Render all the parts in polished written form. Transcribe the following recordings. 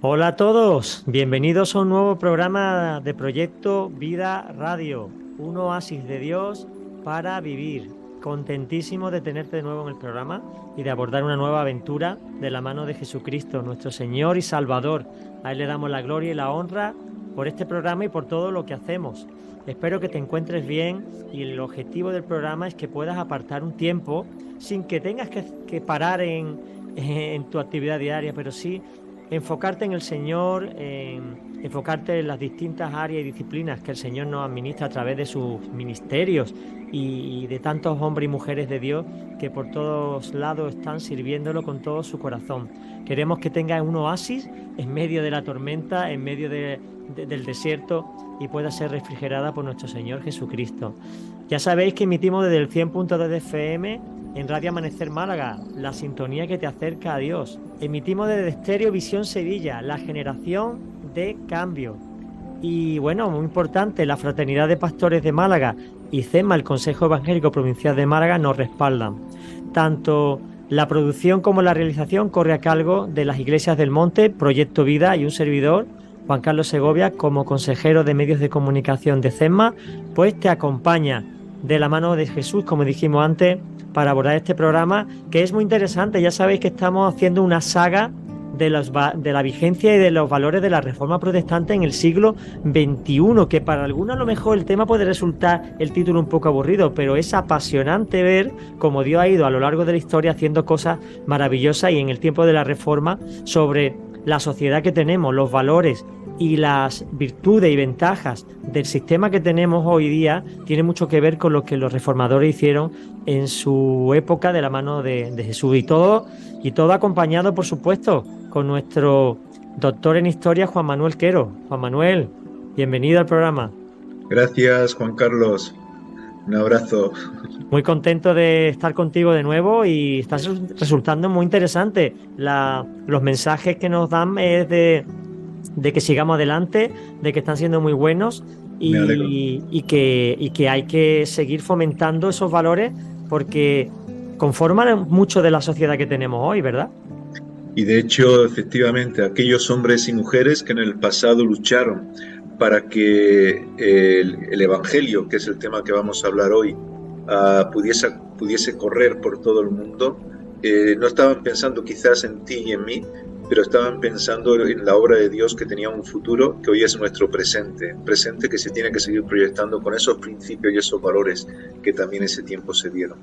Hola a todos, bienvenidos a un nuevo programa de Proyecto Vida Radio, un oasis de Dios para vivir. Contentísimo de tenerte de nuevo en el programa y de abordar una nueva aventura de la mano de Jesucristo, nuestro Señor y Salvador. A Él le damos la gloria y la honra por este programa y por todo lo que hacemos. Espero que te encuentres bien y el objetivo del programa es que puedas apartar un tiempo sin que tengas que parar en tu actividad diaria, pero sí enfocarte en el Señor, enfocarte en las distintas áreas y disciplinas que el Señor nos administra a través de sus ministerios y de tantos hombres y mujeres de Dios que por todos lados están sirviéndolo con todo su corazón. Queremos que tengas un oasis en medio de la tormenta, en medio del desierto y pueda ser refrigerada por nuestro Señor Jesucristo. Ya sabéis que emitimos desde el 100.2 de FM en Radio Amanecer Málaga, la sintonía que te acerca a Dios. Emitimos desde Estéreo Visión Sevilla, la generación de cambio. Y bueno, muy importante, la Fraternidad de Pastores de Málaga y CEMA, el Consejo Evangélico Provincial de Málaga, nos respaldan. Tanto la producción como la realización corre a cargo de las Iglesias del Monte, Proyecto Vida y un servidor, Juan Carlos Segovia, como consejero de medios de comunicación de CEMA, pues te acompaña de la mano de Jesús, como dijimos antes, para abordar este programa, que es muy interesante. Ya sabéis que estamos haciendo una saga de la vigencia y de los valores de la Reforma Protestante en el siglo XXI, que para algunos a lo mejor el tema puede resultar el título un poco aburrido, pero es apasionante ver cómo Dios ha ido a lo largo de la historia haciendo cosas maravillosas y en el tiempo de la Reforma sobre la sociedad que tenemos, los valores y las virtudes y ventajas del sistema que tenemos hoy día tiene mucho que ver con lo que los reformadores hicieron en su época de la mano de Jesús. Y todo acompañado, por supuesto, con nuestro doctor en historia, Juan Manuel Quero. Juan Manuel, bienvenido al programa. Gracias, Juan Carlos. Un abrazo. Muy contento de estar contigo de nuevo y está resultando muy interesante. Los mensajes que nos dan es de que sigamos adelante, de que están siendo muy buenos Me alegro. y que hay que seguir fomentando esos valores porque conforman mucho de la sociedad que tenemos hoy, ¿verdad? Y de hecho, efectivamente, aquellos hombres y mujeres que en el pasado lucharon para que el Evangelio, que es el tema que vamos a hablar hoy, pudiese correr por todo el mundo, no estaban pensando quizás en ti y en mí, pero estaban pensando en la obra de Dios que tenía un futuro que hoy es nuestro presente, presente que se tiene que seguir proyectando con esos principios y esos valores que también ese tiempo se dieron.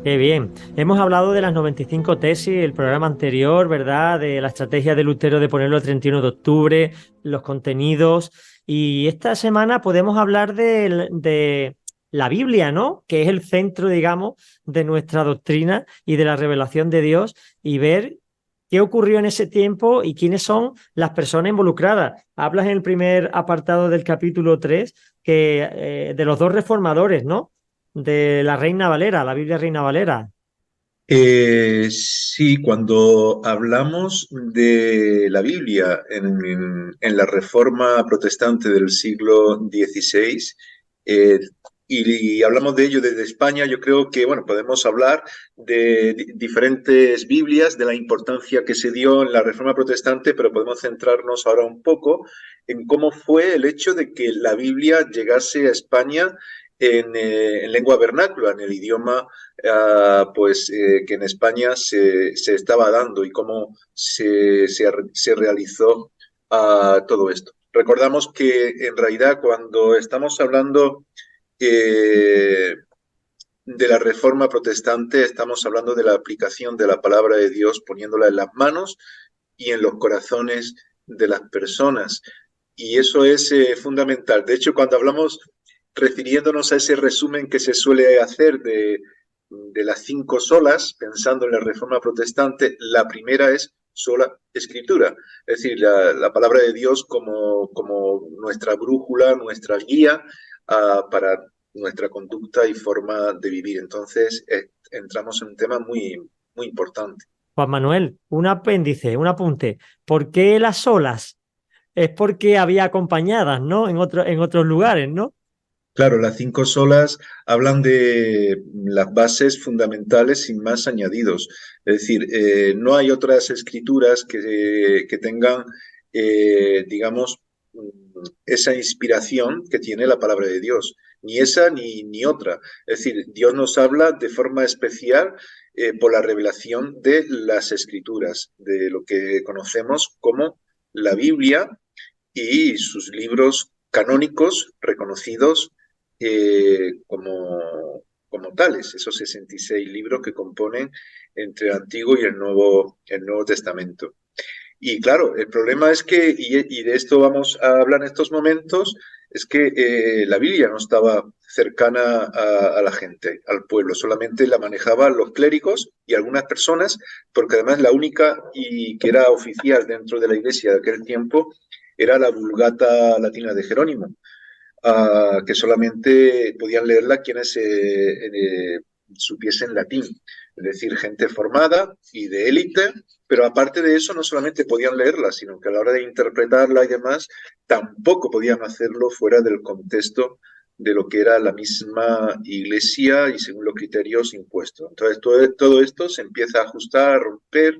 Qué bien. Hemos hablado de las 95 tesis, el programa anterior, ¿verdad? De la estrategia de Lutero de ponerlo el 31 de octubre, los contenidos. Y esta semana podemos hablar de la Biblia, ¿no? Que es el centro, digamos, de nuestra doctrina y de la revelación de Dios y ver qué ocurrió en ese tiempo y quiénes son las personas involucradas. Hablas en el primer apartado del capítulo 3 de los dos reformadores, ¿no? De la Reina Valera, la Biblia Reina Valera. Sí, cuando hablamos de la Biblia en la Reforma Protestante del siglo XVI, eh, y hablamos de ello desde España, yo creo que, bueno, podemos hablar de diferentes Biblias, de la importancia que se dio en la Reforma Protestante, pero podemos centrarnos ahora un poco en cómo fue el hecho de que la Biblia llegase a España en lengua vernácula, en el idioma que en España se estaba dando y cómo se realizó todo esto. Recordamos que en realidad cuando estamos hablando eh, de la reforma protestante, estamos hablando de la aplicación de la palabra de Dios, poniéndola en las manos y en los corazones de las personas. Y eso es fundamental. De hecho, cuando hablamos, refiriéndonos a ese resumen que se suele hacer de las 5 solas, pensando en la reforma protestante, la primera es sola escritura, es decir, la palabra de Dios como nuestra brújula, nuestra guía para nuestra conducta y forma de vivir. Entonces, entramos en un tema muy importante. Juan Manuel, un apéndice, un apunte. ¿Por qué las olas? Es porque había acompañadas, ¿no? En otros lugares, ¿no? Claro, las 5 solas hablan de las bases fundamentales sin más añadidos. Es decir, no hay otras escrituras que tengan digamos, esa inspiración que tiene la palabra de Dios. Ni esa ni otra. Es decir, Dios nos habla de forma especial por la revelación de las Escrituras, de lo que conocemos como la Biblia y sus libros canónicos reconocidos como tales, esos 66 libros que componen entre el Antiguo y el Nuevo Testamento. Y claro, el problema es que, y de esto vamos a hablar en estos momentos, es que la Biblia no estaba cercana a la gente, al pueblo, solamente la manejaban los clérigos y algunas personas, porque además la única y que era oficial dentro de la iglesia de aquel tiempo era la Vulgata Latina de Jerónimo, que solamente podían leerla quienes supiesen latín, es decir, gente formada y de élite, pero aparte de eso no solamente podían leerla, sino que a la hora de interpretarla y demás, tampoco podían hacerlo fuera del contexto de lo que era la misma iglesia y según los criterios impuestos. Entonces, todo esto se empieza a ajustar, a romper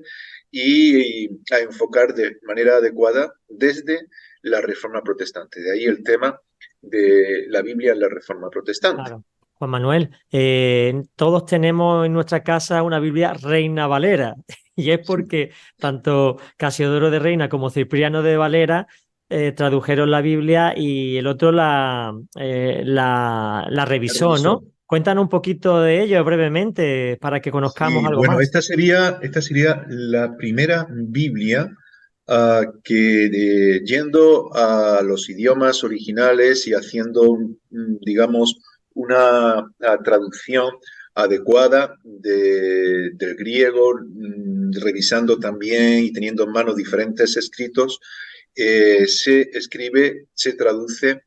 y a enfocar de manera adecuada desde la Reforma Protestante. De ahí el tema de la Biblia en la Reforma Protestante. Claro. Juan Manuel, todos tenemos en nuestra casa una Biblia Reina Valera y es porque tanto Casiodoro de Reina como Cipriano de Valera tradujeron la Biblia y el otro la revisó, ¿no? Cuéntanos un poquito de ello brevemente para que conozcamos algo bueno, más. esta sería la primera Biblia que yendo a los idiomas originales y haciendo, digamos, una traducción adecuada del griego, revisando también y teniendo en mano diferentes escritos, se traduce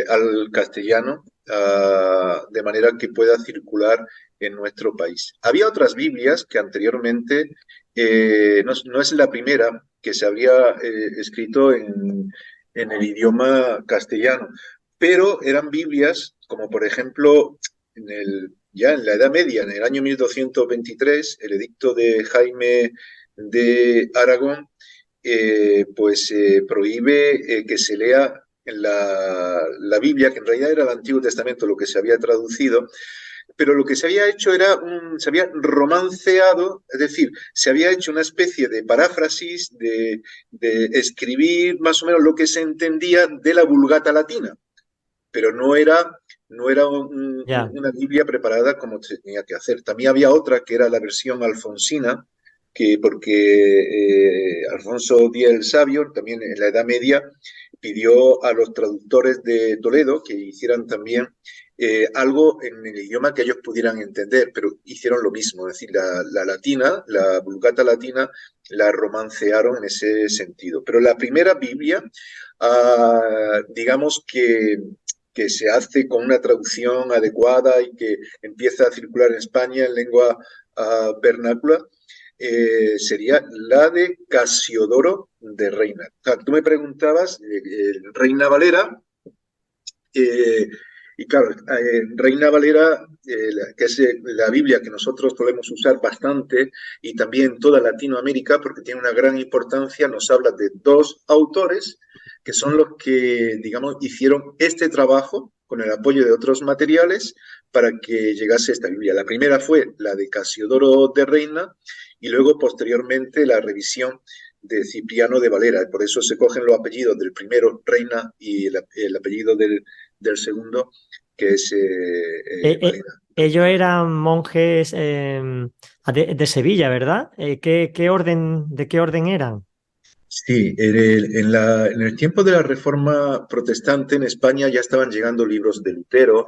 al castellano de manera que pueda circular en nuestro país. Había otras Biblias que anteriormente, no es la primera que se había escrito en el idioma castellano, pero eran Biblias como por ejemplo ya en la Edad Media, en el año 1223, el edicto de Jaime de Aragón prohíbe que se lea la Biblia, que en realidad era el Antiguo Testamento lo que se había traducido, pero lo que se había hecho se había romanceado, es decir, se había hecho una especie de paráfrasis, de escribir más o menos lo que se entendía de la Vulgata Latina, pero no era una Biblia preparada como se tenía que hacer. También había otra que era la versión alfonsina, porque Alfonso X el Sabio, también en la Edad Media, pidió a los traductores de Toledo que hicieran también algo en el idioma que ellos pudieran entender, pero hicieron lo mismo, es decir, la latina, la Vulgata Latina, la romancearon en ese sentido. Pero la primera Biblia, digamos que se hace con una traducción adecuada y que empieza a circular en España en lengua vernácula, sería la de Casiodoro de Reina. O sea, tú me preguntabas, Reina Valera, y claro, Reina Valera, que es la Biblia que nosotros podemos usar bastante y también toda Latinoamérica, porque tiene una gran importancia, nos habla de dos autores que son los que, digamos, hicieron este trabajo con el apoyo de otros materiales para que llegase esta Biblia. La primera fue la de Casiodoro de Reina y luego posteriormente la revisión de Cipriano de Valera. Por eso se cogen los apellidos del primero, Reina, y el apellido del segundo, que es Valera. Ellos eran monjes de Sevilla, ¿verdad? ¿De qué orden eran? Sí, en el tiempo de la Reforma Protestante en España ya estaban llegando libros de Lutero,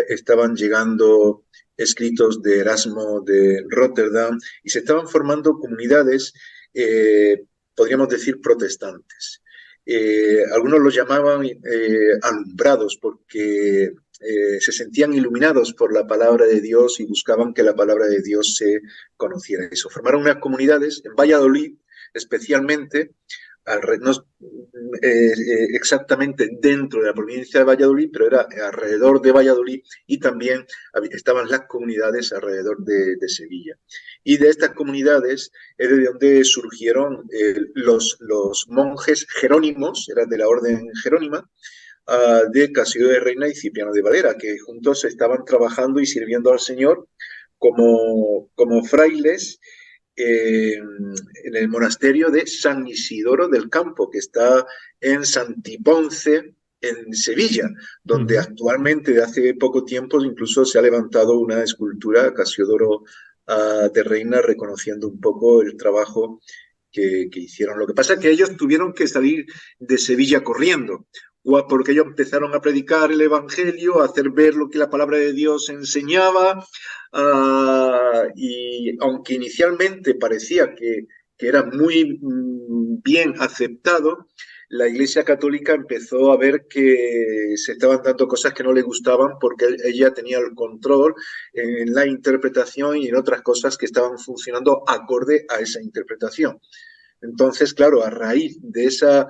estaban llegando escritos de Erasmo de Rotterdam y se estaban formando comunidades, podríamos decir, protestantes. Algunos los llamaban alumbrados porque se sentían iluminados por la palabra de Dios y buscaban que la palabra de Dios se conociera. Eso formaron unas comunidades en Valladolid, especialmente exactamente dentro de la provincia de Valladolid, pero era alrededor de Valladolid y también estaban las comunidades alrededor de Sevilla. Y de estas comunidades es de donde surgieron los monjes jerónimos, eran de la orden jerónima, de Casildo de Reina y Cipriano de Valera, que juntos estaban trabajando y sirviendo al Señor como frailes en el monasterio de San Isidoro del Campo, que está en Santiponce, en Sevilla, donde actualmente, de hace poco tiempo, incluso se ha levantado una escultura a Casiodoro de Reina, reconociendo un poco el trabajo que hicieron. Lo que pasa es que ellos tuvieron que salir de Sevilla corriendo, porque ellos empezaron a predicar el Evangelio, a hacer ver lo que la palabra de Dios enseñaba, y aunque inicialmente parecía que era muy bien aceptado, la Iglesia Católica empezó a ver que se estaban dando cosas que no le gustaban porque ella tenía el control en la interpretación y en otras cosas que estaban funcionando acorde a esa interpretación. Entonces, claro, a raíz de esa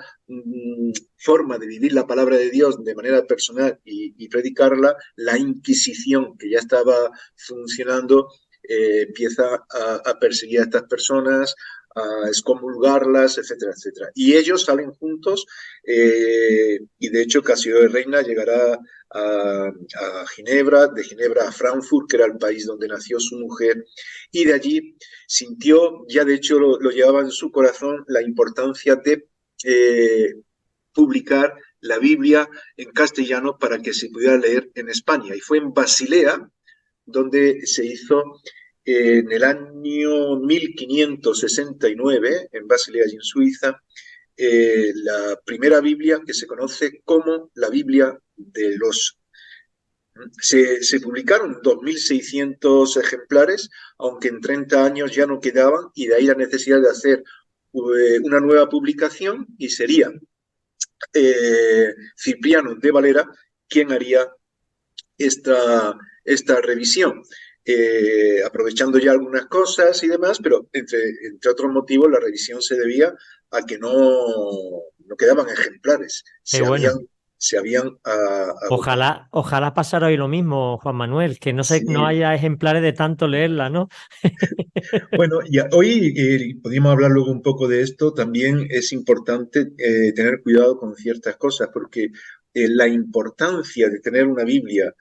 forma de vivir la palabra de Dios de manera personal y predicarla, la Inquisición, que ya estaba funcionando, empieza a perseguir a estas personas, a excomulgarlas, etcétera, etcétera. Y ellos salen juntos y de hecho Casildo de Reina llegará a Ginebra, de Ginebra a Frankfurt, que era el país donde nació su mujer, y de allí sintió, ya de hecho lo llevaba en su corazón, la importancia de publicar la Biblia en castellano para que se pudiera leer en España. Y fue en Basilea donde se hizo en el año 1569, en Basilea y en Suiza, la primera Biblia que se conoce como la Biblia de los... Se publicaron 2.600 ejemplares, aunque en 30 años ya no quedaban, y de ahí la necesidad de hacer una nueva publicación, y sería Cipriano de Valera quien haría esta revisión. Aprovechando ya algunas cosas y demás, pero entre otros motivos la revisión se debía a que no quedaban ejemplares, Qué bueno. se habían agotado. Ojalá pasara hoy lo mismo, Juan Manuel, que Sí. no haya ejemplares de tanto leerla, ¿no? Bueno, ya hoy podríamos hablar luego un poco de esto. También es importante tener cuidado con ciertas cosas, porque la importancia de tener una Biblia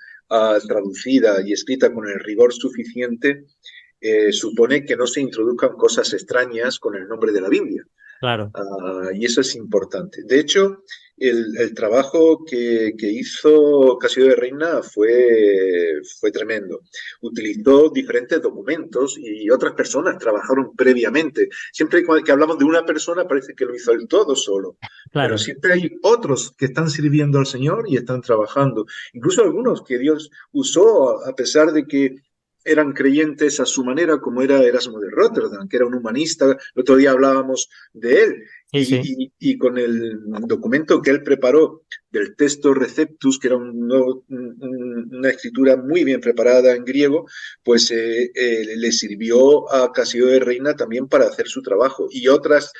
traducida y escrita con el rigor suficiente supone que no se introduzcan cosas extrañas con el nombre de la Biblia. Claro. Y eso es importante. De hecho, el trabajo que hizo Casildo de Reina fue tremendo. Utilizó diferentes documentos y otras personas trabajaron previamente. Siempre que hablamos de una persona parece que lo hizo él todo solo. Claro. Pero siempre hay otros que están sirviendo al Señor y están trabajando. Incluso algunos que Dios usó a pesar de que eran creyentes a su manera, como era Erasmo de Rotterdam, que era un humanista. El otro día hablábamos de él. Sí. Y con el documento que él preparó del Texto Receptus, que era una escritura muy bien preparada en griego, pues le sirvió a Casildo de Reina también para hacer su trabajo. Y otros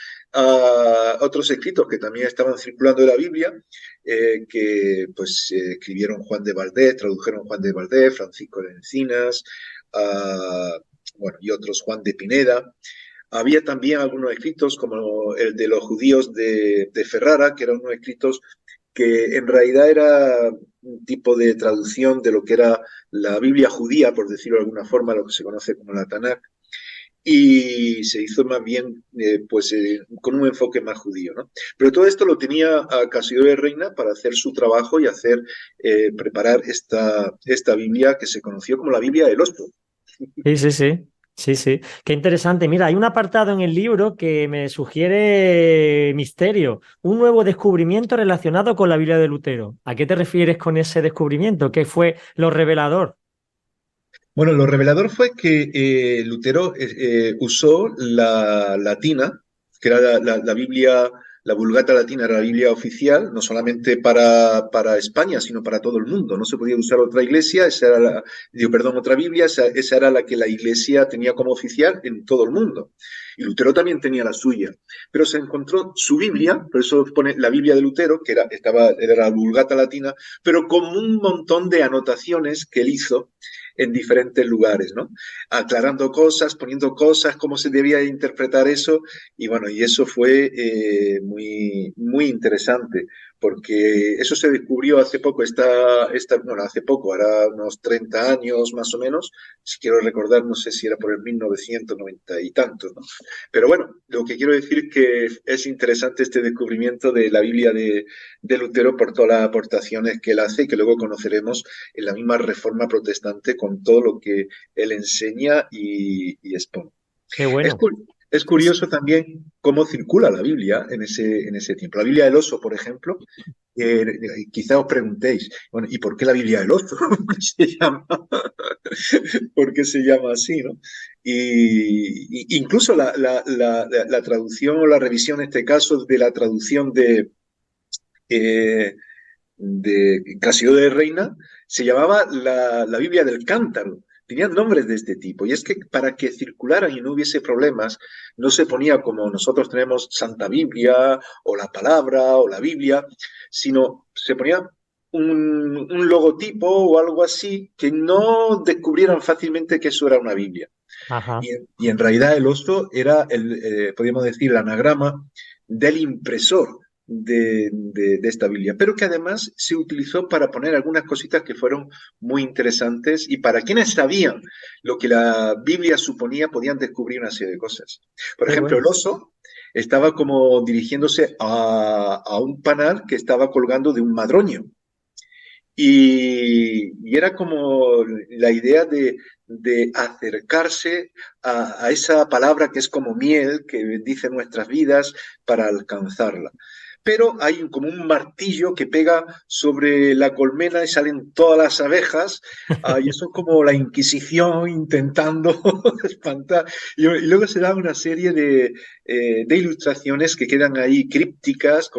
escritos que también estaban circulando de la Biblia, que pues escribieron Juan de Valdés, tradujeron Juan de Valdés, Francisco de Encinas, bueno, y otros, Juan de Pineda. Había también algunos escritos, como el de los judíos de Ferrara, que eran unos escritos que en realidad era un tipo de traducción de lo que era la Biblia judía, por decirlo de alguna forma, lo que se conoce como la Tanakh, y se hizo más bien con un enfoque más judío, ¿no? Pero todo esto lo tenía a Casildo de Reina para hacer su trabajo y preparar esta Biblia que se conoció como la Biblia del Osto. Sí. Qué interesante. Mira, hay un apartado en el libro que me sugiere misterio, un nuevo descubrimiento relacionado con la Biblia de Lutero. ¿A qué te refieres con ese descubrimiento? ¿Qué fue lo revelador? Bueno, lo revelador fue que Lutero usó la latina, que era la Biblia, la Vulgata latina era la Biblia oficial, no solamente para España, sino para todo el mundo. No se podía usar otra iglesia, otra Biblia, esa era la que la iglesia tenía como oficial en todo el mundo. Y Lutero también tenía la suya, pero se encontró su Biblia, por eso pone la Biblia de Lutero, que era la Vulgata Latina, pero con un montón de anotaciones que él hizo en diferentes lugares, ¿no? Aclarando cosas, poniendo cosas, cómo se debía interpretar eso, y bueno, y eso fue muy, muy interesante, porque eso se descubrió hace poco, bueno, hace poco, hará unos 30 años más o menos, si quiero recordar, no sé si era por el 1990 y tantos, ¿no? Pero bueno, lo que quiero decir es que es interesante este descubrimiento de la Biblia de Lutero por todas las aportaciones que él hace y que luego conoceremos en la misma Reforma Protestante con todo lo que él enseña y expone. Qué Es, bueno. es curioso también cómo circula la Biblia en ese tiempo. La Biblia del oso, por ejemplo, quizá os preguntéis, bueno, ¿y por qué la Biblia del oso? ¿Por qué se llama así, no? Y incluso la traducción o la revisión, en este caso, de la traducción de Casiodoro de Reina, se llamaba la Biblia del Cántaro. Tenían nombres de este tipo. Y es que para que circularan y no hubiese problemas, no se ponía como nosotros tenemos Santa Biblia o la Palabra o la Biblia, sino se ponía un logotipo o algo así que no descubrieran fácilmente que eso era una Biblia. Ajá. Y en realidad el oso era, podríamos decir, el anagrama del impresor de esta Biblia, pero que además se utilizó para poner algunas cositas que fueron muy interesantes y para quienes sabían lo que la Biblia suponía podían descubrir una serie de cosas. Por Qué ejemplo, el bueno. oso estaba como dirigiéndose a un panal que estaba colgando de un madroño. Y era como la idea de acercarse a esa palabra que es como miel, que bendice nuestras vidas para alcanzarla. Pero hay como un martillo que pega sobre la colmena y salen todas las abejas, y eso es como la Inquisición intentando espantar. Y luego se da una serie de ilustraciones que quedan ahí crípticas,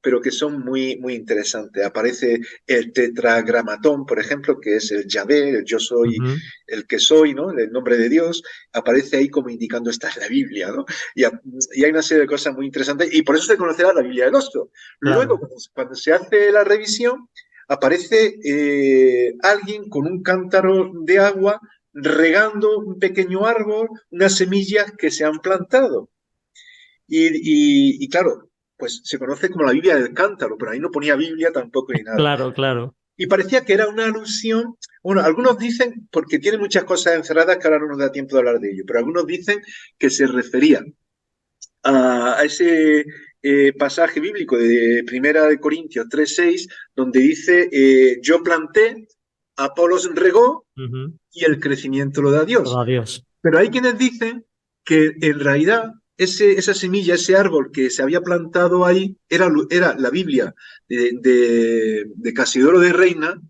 pero que son muy, muy interesantes. Aparece el tetragramatón, por ejemplo, que es el Yahvé, el yo soy Ujú. el que soy, ¿no? El nombre de Dios, aparece ahí como indicando esta es la Biblia, ¿no? Y hay una serie de cosas muy interesantes y por eso se conocerá la Biblia del oso. Luego, Claro. cuando se hace la revisión, aparece alguien con un cántaro de agua regando un pequeño árbol, unas semillas que se han plantado. Y claro, pues se conoce como la Biblia del cántaro, pero ahí no ponía Biblia tampoco ni nada. Claro, claro. Y parecía que era una alusión, bueno, algunos dicen, porque tiene muchas cosas encerradas que ahora no nos da tiempo de hablar de ello, pero algunos dicen que se refería a ese pasaje bíblico de Primera de Corintios 3:6, donde dice, yo planté, Apolos regó Ujú. y el crecimiento lo da Dios. Todo a Dios. Pero hay quienes dicen que en realidad esa semilla, ese árbol que se había plantado ahí, era la Biblia de Casiodoro de Reina,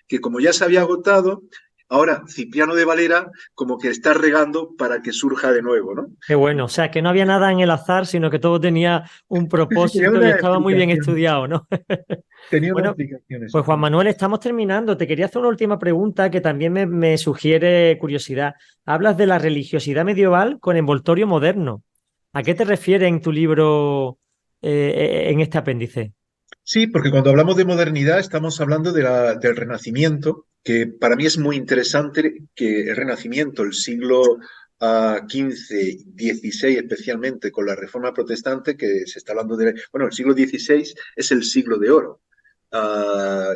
que como ya se había agotado, ahora Cipriano de Valera como que está regando para que surja de nuevo, ¿no? Qué bueno. O sea, que no había nada en el azar, sino que todo tenía un Tenía propósito y una estaba muy bien explicación, estudiado, ¿no? tenía una Bueno, explicación eso. pues Juan Manuel, estamos terminando. Te quería hacer una última pregunta que también me sugiere curiosidad. Hablas de la religiosidad medieval con envoltorio moderno. ¿A qué te refieres en tu libro, en este apéndice? Sí, porque cuando hablamos de modernidad estamos hablando del Renacimiento, que para mí es muy interesante que el Renacimiento, el siglo XV, XVI especialmente, con la Reforma Protestante, que se está hablando bueno, el siglo XVI es el siglo de oro.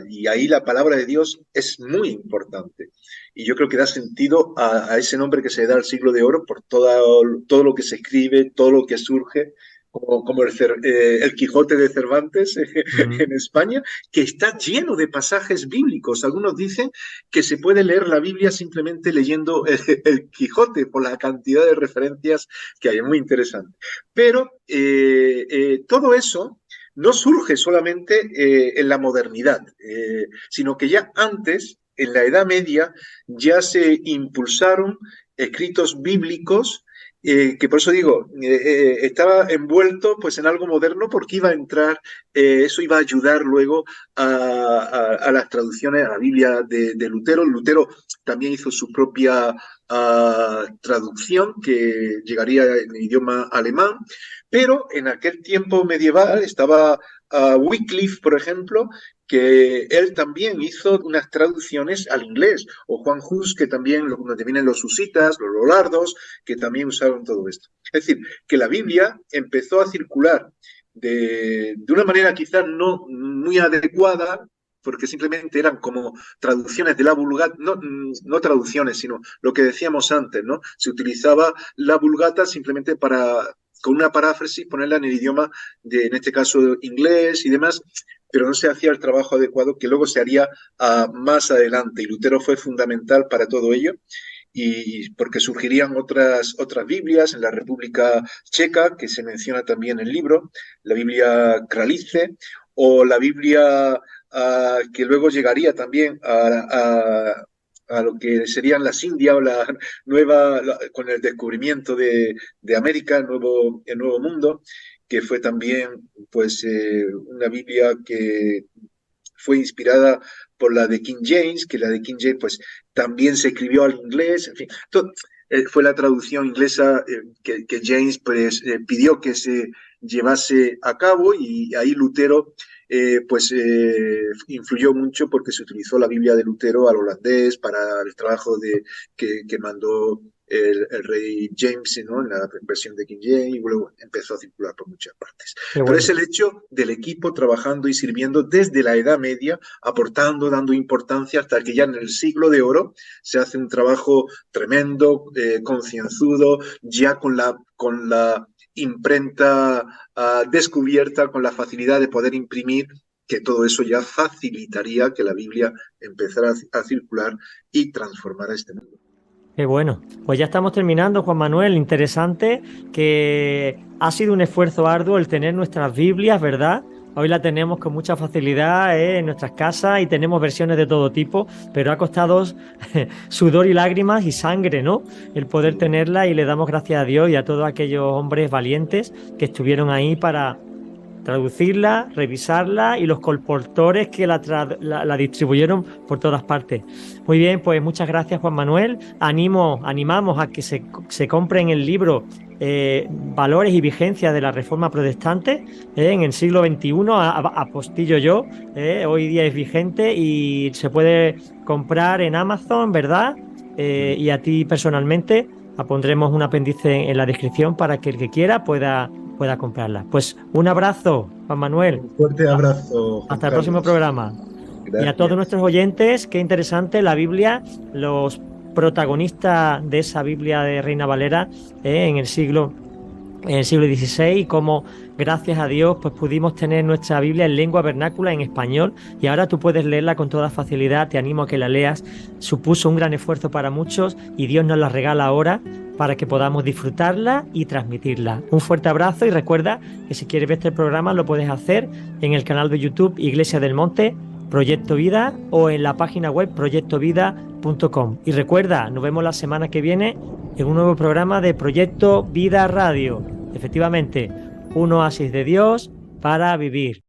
Y ahí la palabra de Dios es muy importante. Y yo creo que da sentido a ese nombre que se da al siglo de oro por todo lo que se escribe, todo lo que surge, como el Quijote de Cervantes Ujú. en España, que está lleno de pasajes bíblicos. Algunos dicen que se puede leer la Biblia simplemente leyendo el Quijote por la cantidad de referencias que hay. Es muy interesante. Pero todo eso no surge solamente en la modernidad, sino que ya antes, en la Edad Media, ya se impulsaron escritos bíblicos que por eso digo, estaba envuelto pues en algo moderno porque iba a entrar, eso iba a ayudar luego a las traducciones a la Biblia de Lutero. Lutero también hizo su propia traducción que llegaría en idioma alemán, pero en aquel tiempo medieval estaba Wycliffe, por ejemplo, que él también hizo unas traducciones al inglés, o Juan Hus, que también, donde vienen los husitas, los lollardos, que también usaron todo esto. Es decir, que la Biblia empezó a circular de una manera quizás no muy adecuada, porque simplemente eran como traducciones de la Vulgata, no traducciones, sino lo que decíamos antes, ¿no? Se utilizaba la Vulgata simplemente para, con una paráfrasis, ponerla en el idioma de, en este caso, inglés y demás, pero no se hacía el trabajo adecuado que luego se haría más adelante. Y Lutero fue fundamental para todo ello, y porque surgirían otras Biblias en la República Checa, que se menciona también en el libro, la Biblia Kralice, o la Biblia que luego llegaría también a lo que serían las Indias o la nueva, con el descubrimiento de América, el nuevo mundo, que fue también pues una Biblia que fue inspirada por la de King James, que la de King James pues también se escribió al inglés, en fin, todo, fue la traducción inglesa que James pues, pidió que se llevase a cabo, y ahí Lutero influyó mucho porque se utilizó la Biblia de Lutero al holandés para el trabajo que mandó el rey James, ¿no? En la versión de King James, y luego empezó a circular por muchas partes. Bueno. Pero es el hecho del equipo trabajando y sirviendo desde la Edad Media, aportando, dando importancia, hasta que ya en el siglo de oro se hace un trabajo tremendo, concienzudo, ya con la imprenta descubierta, con la facilidad de poder imprimir, que todo eso ya facilitaría que la Biblia empezara a circular y transformara este mundo. Qué bueno. Pues ya estamos terminando, Juan Manuel. Interesante, que ha sido un esfuerzo arduo el tener nuestras Biblias, ¿verdad? Hoy la tenemos con mucha facilidad en nuestras casas y tenemos versiones de todo tipo, pero ha costado sudor y lágrimas y sangre, ¿no? El poder tenerla, y le damos gracias a Dios y a todos aquellos hombres valientes que estuvieron ahí para traducirla, revisarla, y los colportores que la distribuyeron por todas partes. Muy bien, pues muchas gracias, Juan Manuel. Animamos a que se compren el libro Valores y Vigencia de la Reforma Protestante en el siglo XXI, apostillo yo, hoy día es vigente y se puede comprar en Amazon, ¿verdad? Y a ti personalmente pondremos un apéndice en la descripción para que el que quiera pueda comprarla. Pues un abrazo, Juan Manuel. Un fuerte abrazo. Hasta el próximo programa. Gracias. Y a todos nuestros oyentes, qué interesante la Biblia, los protagonistas de esa Biblia de Reina Valera en el siglo XVI, y cómo gracias a Dios pues pudimos tener nuestra Biblia en lengua vernácula, en español, y ahora tú puedes leerla con toda facilidad. Te animo a que la leas. Supuso un gran esfuerzo para muchos y Dios nos la regala ahora para que podamos disfrutarla y transmitirla. Un fuerte abrazo, y recuerda que si quieres ver este programa lo puedes hacer en el canal de YouTube Iglesia del Monte, Proyecto Vida, o en la página web proyectovida.com. Y recuerda, nos vemos la semana que viene en un nuevo programa de Proyecto Vida Radio. Efectivamente, un oasis de Dios para vivir.